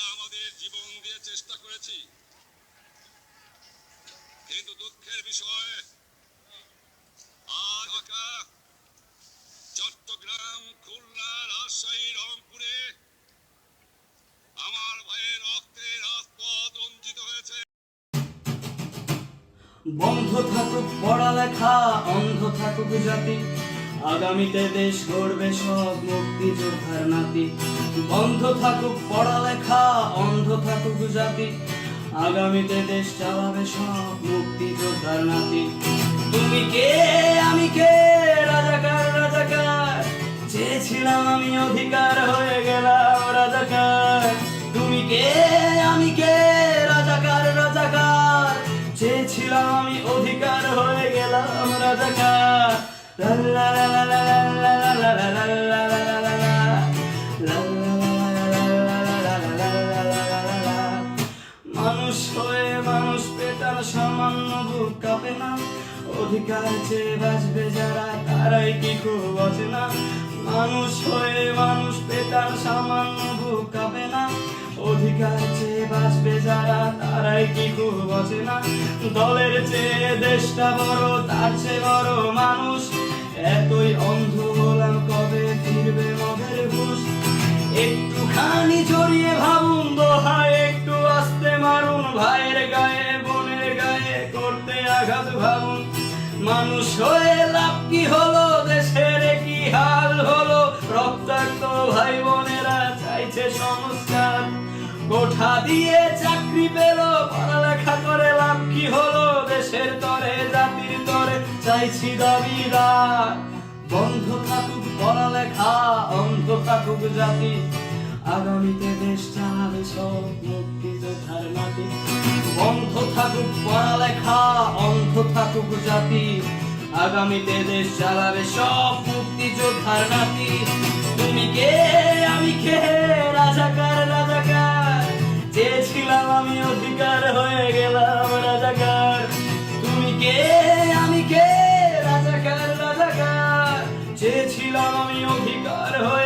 আমরা আমাদের জীবন দিয়ে চেষ্টা করেছি, কিন্তু দুঃখের বিষয় আজ ঢাকা, চট্টগ্রাম, খুলনা, রাজশাহী, রংপুরে আমার ভাইয়ের রক্তে রাজপথ রঞ্জিত হয়েছে। বন্ধ থাকুক পড়ালেখা, অন্ধ থাকুক জাতি, আগামীতে দেশ গড়বে সব মুক্তিযোদ্ধার নাতি। বন্ধ থাকুক পড়ালেখা, অন্ধ থাকুক জাতি, আগামীতে দেশ চালাবে সব মুক্তিযোদ্ধার নাতি। তুমি কে আমি কে, রাজাকার রাজাকার, চেয়েছিলাম আমি অধিকার হয়ে গেলাম রাজাকার। তুমি কে আমি কে, রাজাকার রাজাকার, চেয়েছিলাম আমি অধিকার হয়ে গেলাম রাজাকার। মানুষ হয়ে মানুষ পেটার সামান্য বুক কাঁপে না, অধিকার চেয়ে বাঁচবে যারা তারাই কি খুব বাঁচে না। মানুষ হয়ে মানুষ পেটার সামান্য বুক কাঁপে না, অধিকার চেয়ে বাঁচবে যারা তারাই কি খুব বাঁচে না। দলের চেয়ে দেশটা বড়, তার চেয়ে বড় মানুষ, এতই অন্ধ হলাম কবে ফিরবে মদের হুঁশ। একটুখানি জড়িয়ে ভাবুন দোহায়, একটু আস্তে মারুন ভাইয়ের গায়ে বোনের গায়ে করতে আঘাত ভাবুন। মানুষ হয়ে লাভ কি হলো, দেশের কি হাল হলো, রক্তাক্ত ভাই বোনেরা চাইছে সংস্কার। কোঠা দিয়ে চাকরি পেল, পড়ালেখা করে লাভ কি হলো, দেশের তরে জাতির তরে চাইছি দাবিদার। বন্ধ থাকুক পড়ালেখা, অন্ধ থাকুক জাতি, আগামীতে দেশ চালাবে সব মুক্তিযোদ্ধার নাতি। বন্ধ থাকুক পড়ালেখা, অন্ধ থাকুক জাতি, আগামীতে দেশ চালাবে সব মুক্তিযোদ্ধার নাতি। তুমি কে আমি কে, রাজাকার রাজাকার, চেয়েছিলাম আমি অধিকার হয়ে গেলাম রাজাকার। তুমি কে আমি কে, রাজাকার রাজাকার, চেয়েছিলাম আমি অধিকার হয়ে